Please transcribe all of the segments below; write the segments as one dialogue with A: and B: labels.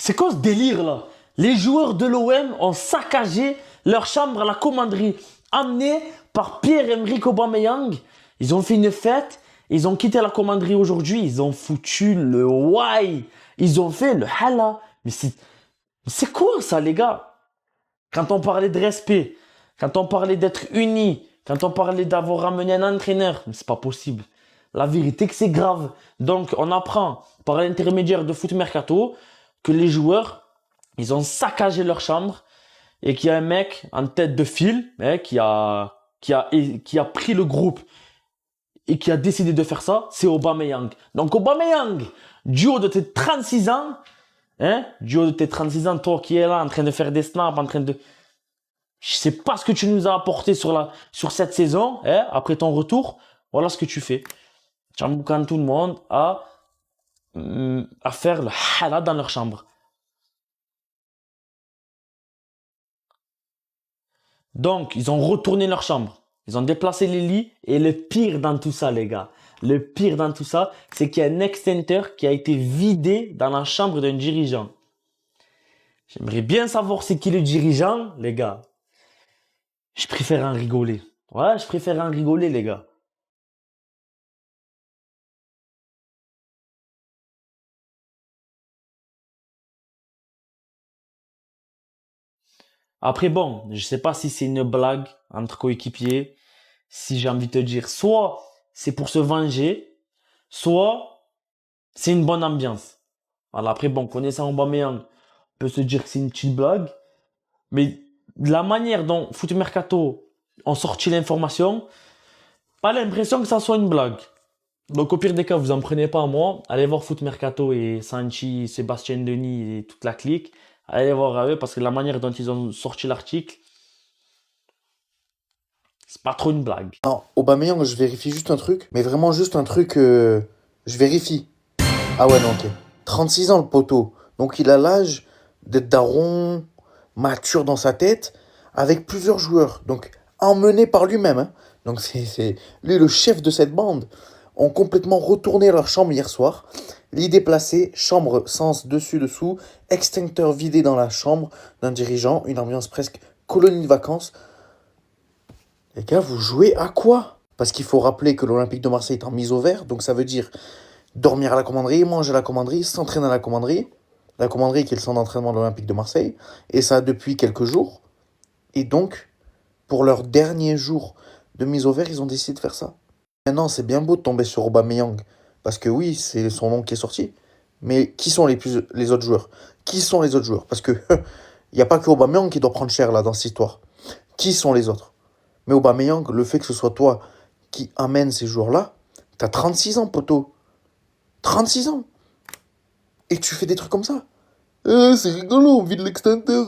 A: C'est quoi ce délire là? Les joueurs de l'OM ont saccagé leur chambre à la commanderie, amenés par Pierre-Emerick Aubameyang. Ils ont fait une fête, ils ont quitté la commanderie aujourd'hui, ils ont foutu le why, ils ont fait le hala. Mais c'est quoi ça les gars? Quand on parlait de respect, quand on parlait d'être unis, quand on parlait d'avoir ramené un entraîneur, mais c'est pas possible. La vérité que c'est grave. Donc on apprend par l'intermédiaire de Foot Mercato que les joueurs, ils ont saccagé leur chambre et qu'il y a un mec en tête de file qui a pris le groupe et qui a décidé de faire ça, c'est Aubameyang. Donc Aubameyang, du haut de tes 36 ans, du haut de tes 36 ans, toi qui es là en train de faire des snaps, en train de... Je sais pas ce que tu nous as apporté sur cette saison, après ton retour, voilà ce que tu fais. Tu emboucanes tout le monde à faire le hala dans leur chambre. Donc, ils ont retourné leur chambre. Ils ont déplacé les lits. Et le pire dans tout ça, les gars, le pire dans tout ça, c'est qu'il y a un extincteur qui a été vidé dans la chambre d'un dirigeant. J'aimerais bien savoir c'est qui le dirigeant, les gars. Je préfère en rigoler. Ouais, je préfère en rigoler, les gars. Après, bon, je sais pas si c'est une blague entre coéquipiers. Si j'ai envie de te dire, soit c'est pour se venger, soit c'est une bonne ambiance. Voilà, après, bon, connaissant Aubameyang, on peut se dire que c'est une petite blague. Mais la manière dont Foot Mercato ont sorti l'information, pas l'impression que ça soit une blague. Donc au pire des cas, vous en prenez pas à moi. Allez voir Foot Mercato et Sanchi, Sébastien Denis et toute la clique. Allez voir à eux parce que la manière dont ils ont sorti l'article, c'est pas trop une blague.
B: Non, Aubameyang, je vérifie juste un truc, mais vraiment juste un truc, je vérifie. Ah ouais, non, ok. 36 ans, le poteau. Donc il a l'âge d'être daron, mature dans sa tête, avec plusieurs joueurs. Donc emmené par lui-même, hein. Donc lui, le chef de cette bande, ont complètement retourné leur chambre hier soir. Lit déplacé, chambre sens dessus-dessous, extincteur vidé dans la chambre d'un dirigeant, une ambiance presque colonie de vacances. Les gars, vous jouez à quoi? Parce qu'il faut rappeler que l'Olympique de Marseille est en mise au vert, donc ça veut dire dormir à la commanderie, manger à la commanderie, s'entraîner à la commanderie. La commanderie qui est le centre d'entraînement de l'Olympique de Marseille. Et ça depuis quelques jours. Et donc, pour leur dernier jour de mise au vert, ils ont décidé de faire ça. Maintenant, c'est bien beau de tomber sur Aubameyang. Parce que oui, c'est son nom qui est sorti. Mais qui sont les autres joueurs? Qui sont les autres joueurs? Parce que il n'y a pas que Aubameyang qui doit prendre cher là dans cette histoire. Qui sont les autres? Mais Aubameyang, le fait que ce soit toi qui amène ces joueurs-là, t'as 36 ans, poteau. 36 ans. Et tu fais des trucs comme ça. C'est rigolo, on vit de l'extincteur.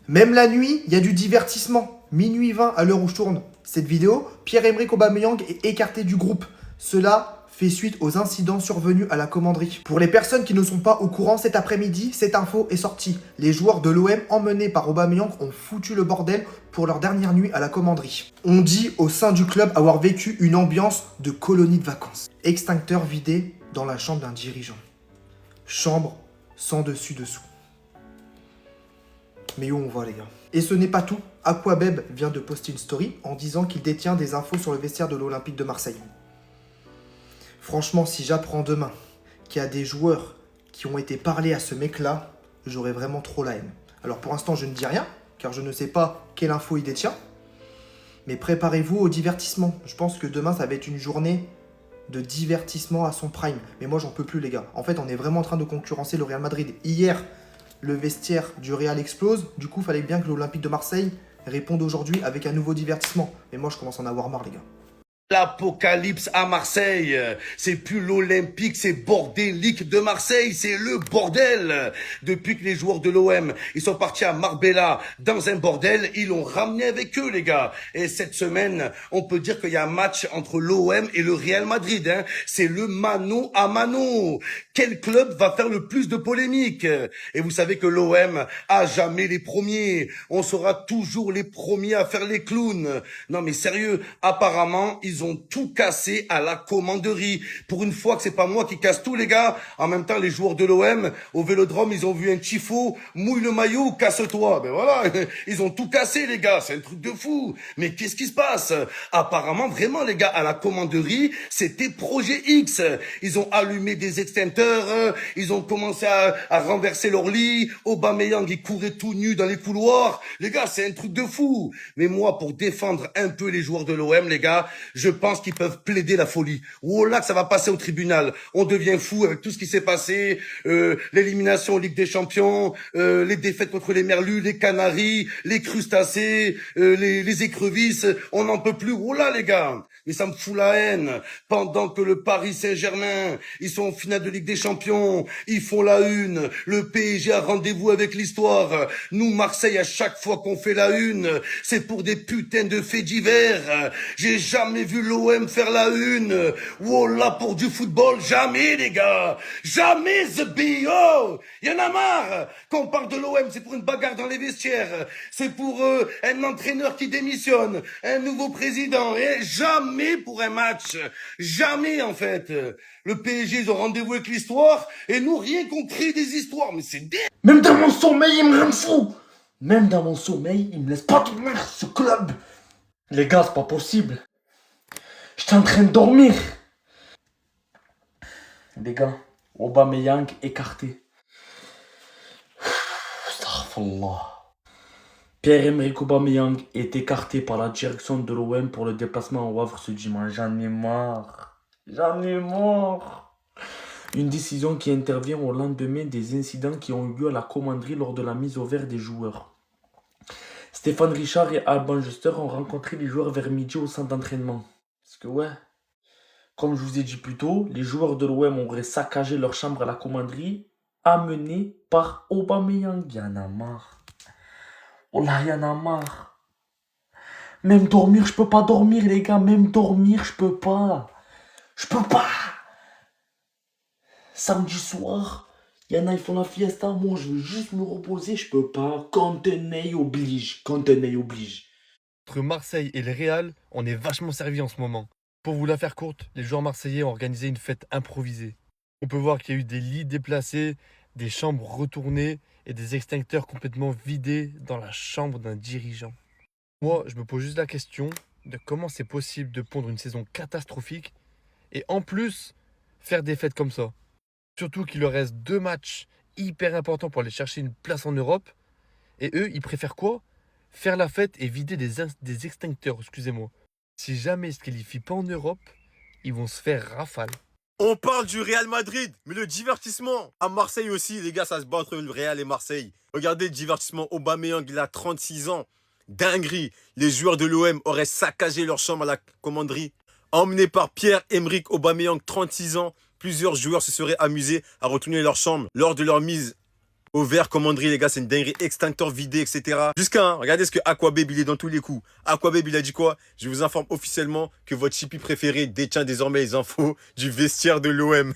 C: Même la nuit, il y a du divertissement. Minuit 20 à l'heure où je tourne cette vidéo, Pierre-Emerick Aubameyang est écarté du groupe. Cela fait suite aux incidents survenus à la commanderie. Pour les personnes qui ne sont pas au courant, cet après-midi, cette info est sortie. Les joueurs de l'OM emmenés par Aubameyang ont foutu le bordel pour leur dernière nuit à la commanderie. On dit au sein du club avoir vécu une ambiance de colonie de vacances. Extincteur vidé dans la chambre d'un dirigeant. Chambre sans dessus-dessous. Mais où on va les gars? Et ce n'est pas tout. Aquabeb vient de poster une story en disant qu'il détient des infos sur le vestiaire de l'Olympique de Marseille. Franchement, si j'apprends demain qu'il y a des joueurs qui ont été parlés à ce mec-là, j'aurais vraiment trop la haine. Alors pour l'instant, je ne dis rien, car je ne sais pas quelle info il détient. Mais préparez-vous au divertissement. Je pense que demain, ça va être une journée de divertissement à son prime. Mais moi, j'en peux plus les gars. En fait, on est vraiment en train de concurrencer le Real Madrid. Hier, le vestiaire du Real explose. Du coup, il fallait bien que l'Olympique de Marseille réponde aujourd'hui avec un nouveau divertissement. Mais moi, je commence à en avoir marre, les gars.
D: L'apocalypse à Marseille, c'est plus l'Olympique, c'est bordélique de Marseille, c'est le bordel. Depuis que les joueurs de l'OM, ils sont partis à Marbella dans un bordel, ils l'ont ramené avec eux les gars. Et cette semaine, on peut dire qu'il y a un match entre l'OM et le Real Madrid, hein. C'est le mano à mano. Quel club va faire le plus de polémiques? Et vous savez que l'OM a jamais les premiers. On sera toujours les premiers à faire les clowns. Non mais sérieux, apparemment, ils ils ont tout cassé à la commanderie. Pour une fois que c'est pas moi qui casse tout, les gars. En même temps, les joueurs de l'OM, au Vélodrome, ils ont vu un tifo, mouille le maillot, casse-toi. Ben voilà, ils ont tout cassé, les gars. C'est un truc de fou. Mais qu'est-ce qui se passe? Apparemment, vraiment, les gars, à la commanderie, c'était Projet X. Ils ont allumé des extincteurs, ils ont commencé à renverser leur lit. Aubameyang, il courait tout nu dans les couloirs. Les gars, c'est un truc de fou. Mais moi, pour défendre un peu les joueurs de l'OM, les gars, je pense qu'ils peuvent plaider la folie. Oh là, que ça va passer au tribunal. On devient fou avec tout ce qui s'est passé, l'élimination en Ligue des Champions, les défaites contre les Merlus, les Canaries, les crustacés, les écrevisses. On n'en peut plus. Oh là, les gars. Mais ça me fout la haine. Pendant que le Paris Saint-Germain, ils sont en finale de Ligue des Champions, ils font la une. Le PSG a rendez-vous avec l'histoire. Nous, Marseille, à chaque fois qu'on fait la une, c'est pour des putains de faits divers. J'ai jamais vu l'OM faire la une. Voilà, pour du football, jamais, les gars. Jamais, The B.O. Y en a marre. Quand on parle de l'OM, c'est pour une bagarre dans les vestiaires. C'est pour un entraîneur qui démissionne, un nouveau président. Et jamais pour un match. Jamais, en fait. Le PSG, ils ont rendez-vous avec l'histoire, et nous, rien qu'on crée des histoires. Mais c'est
A: Même dans mon sommeil, il me rend fou. Même dans mon sommeil, il me laisse pas dormir, ce club. Les gars, c'est pas possible. J'étais en train de dormir. Les gars, Aubameyang écarté. Astaghfirullah. Pierre-Emerick Aubameyang est écarté par la direction de l'OM pour le déplacement au Havre ce dimanche. J'en ai marre. J'en ai marre. Une décision qui intervient au lendemain des incidents qui ont eu lieu à la commanderie lors de la mise au vert des joueurs. Stéphane Richard et Alban Juster ont rencontré les joueurs vers midi au centre d'entraînement. Parce que ouais, comme je vous ai dit plus tôt, les joueurs de l'OM auraient saccagé leur chambre à la commanderie, amenée par Aubameyang. Il y en a marre. Oh là, il y en a marre. Même dormir, je peux pas dormir, les gars. Même dormir, je peux pas. Je peux pas. Samedi soir, il y en a, ils font la fiesta. Moi, je veux juste me reposer. Je peux pas. Contenay oblige. Contenay oblige.
E: Entre Marseille et le Real, on est vachement servi en ce moment. Pour vous la faire courte, les joueurs marseillais ont organisé une fête improvisée. On peut voir qu'il y a eu des lits déplacés, des chambres retournées et des extincteurs complètement vidés dans la chambre d'un dirigeant. Moi, je me pose juste la question de comment c'est possible de pondre une saison catastrophique et en plus faire des fêtes comme ça. Surtout qu'il leur reste 2 matchs hyper importants pour aller chercher une place en Europe. Et eux, ils préfèrent quoi? Faire la fête et vider des extincteurs, excusez-moi. Si jamais ils ne se qualifient pas en Europe, ils vont se faire rafale.
F: On parle du Real Madrid, mais le divertissement à Marseille aussi, les gars, ça se bat entre le Real et Marseille. Regardez le divertissement, Aubameyang, il a 36 ans. Dinguerie, les joueurs de l'OM auraient saccagé leur chambre à la commanderie. Emmenés par Pierre-Emerick Aubameyang, 36 ans, plusieurs joueurs se seraient amusés à retourner leur chambre lors de leur mise au vert commanderie, les gars, c'est une dinguerie, extincteur vidé, etc. Jusqu'à, regardez ce que Aquababe, il est dans tous les coups. Aquababe, il a dit quoi? Je vous informe officiellement que votre chippie préféré détient désormais les infos du vestiaire de l'OM.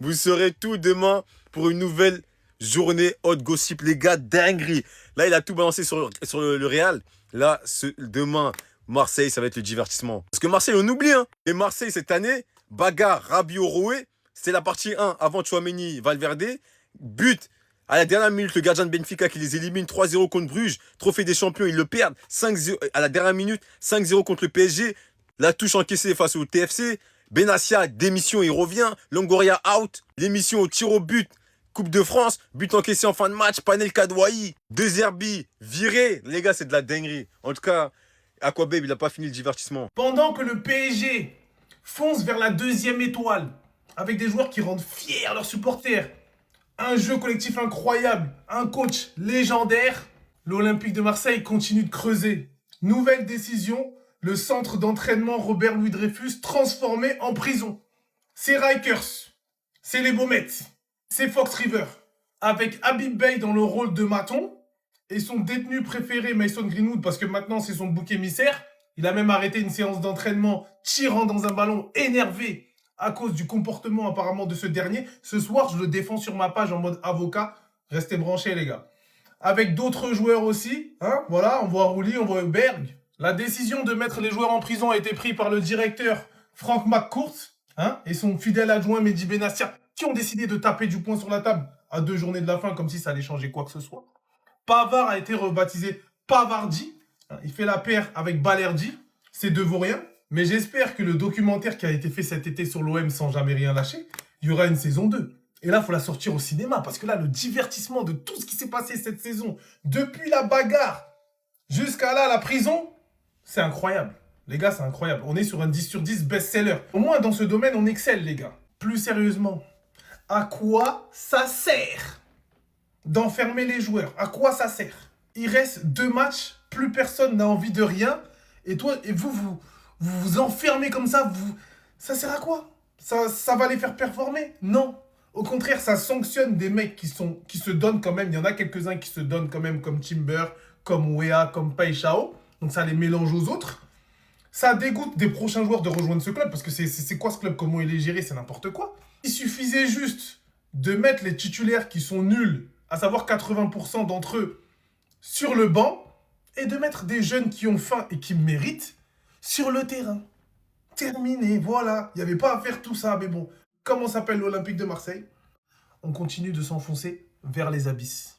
F: Vous saurez tout demain pour une nouvelle journée hot gossip, les gars, dinguerie. Là, il a tout balancé sur le Real. Là, demain, Marseille, ça va être le divertissement. Parce que Marseille, on oublie, hein. Et Marseille, cette année, bagarre, Rabiot-Roué, c'était la partie 1 avant Tchouaméni, Valverde. But. À la dernière minute, le gardien de Benfica qui les élimine 3-0 contre Bruges. Trophée des champions, ils le perdent. 5-0 à la dernière minute, 5-0 contre le PSG. La touche encaissée face au TFC. Benassia, démission, il revient. Longoria out. L'émission au tir au but. Coupe de France, but encaissé en fin de match. Panel Kadouaï. 2 Herbie, viré. Les gars, c'est de la dinguerie. En tout cas, Aquababe, il n'a pas fini le divertissement.
G: Pendant que le PSG fonce vers la 2e étoile, avec des joueurs qui rendent fiers leurs supporters, un jeu collectif incroyable, un coach légendaire, l'Olympique de Marseille continue de creuser. Nouvelle décision, le centre d'entraînement Robert Louis Dreyfus transformé en prison. C'est Rikers, c'est les Baumettes, c'est Fox River, avec Habib Bey dans le rôle de maton, et son détenu préféré Mason Greenwood, parce que maintenant c'est son bouc émissaire. Il a même arrêté une séance d'entraînement tirant dans un ballon énervé à cause du comportement apparemment de ce dernier. Ce soir, je le défends sur ma page en mode avocat. Restez branchés, les gars. Avec d'autres joueurs aussi. Hein, voilà, on voit Rouli, on voit Berg. La décision de mettre les joueurs en prison a été prise par le directeur Frank McCourt et son fidèle adjoint Mehdi Benassia, qui ont décidé de taper du poing sur la table à 2 journées de la fin, comme si ça allait changer quoi que ce soit. Pavard a été rebaptisé Pavardi. Il fait la paire avec Balerdi. C'est de vaurien. Mais j'espère que le documentaire qui a été fait cet été sur l'OM sans jamais rien lâcher, il y aura une saison 2. Et là, il faut la sortir au cinéma. Parce que là, le divertissement de tout ce qui s'est passé cette saison, depuis la bagarre jusqu'à là, la prison, c'est incroyable. Les gars, c'est incroyable. On est sur un 10 sur 10 best-seller. Au moins, dans ce domaine, on excelle, les gars. Plus sérieusement, à quoi ça sert d'enfermer les joueurs? À quoi ça sert? Il reste 2 matchs, plus personne n'a envie de rien. Et toi, et vous enfermez comme ça, ça sert à quoi? Ça va les faire performer? Non. Au contraire, ça sanctionne des mecs qui se donnent quand même. Il y en a quelques-uns qui se donnent quand même, comme Timber, comme Wea, comme Paixão. Donc ça les mélange aux autres. Ça dégoûte des prochains joueurs de rejoindre ce club. Parce que c'est quoi ce club? Comment il est géré? C'est n'importe quoi. Il suffisait juste de mettre les titulaires qui sont nuls, à savoir 80% d'entre eux, sur le banc. Et de mettre des jeunes qui ont faim et qui méritent sur le terrain. Terminé, voilà. Il n'y avait pas à faire tout ça, mais bon. Comme on s'appelle l'Olympique de Marseille, on continue de s'enfoncer vers les abysses.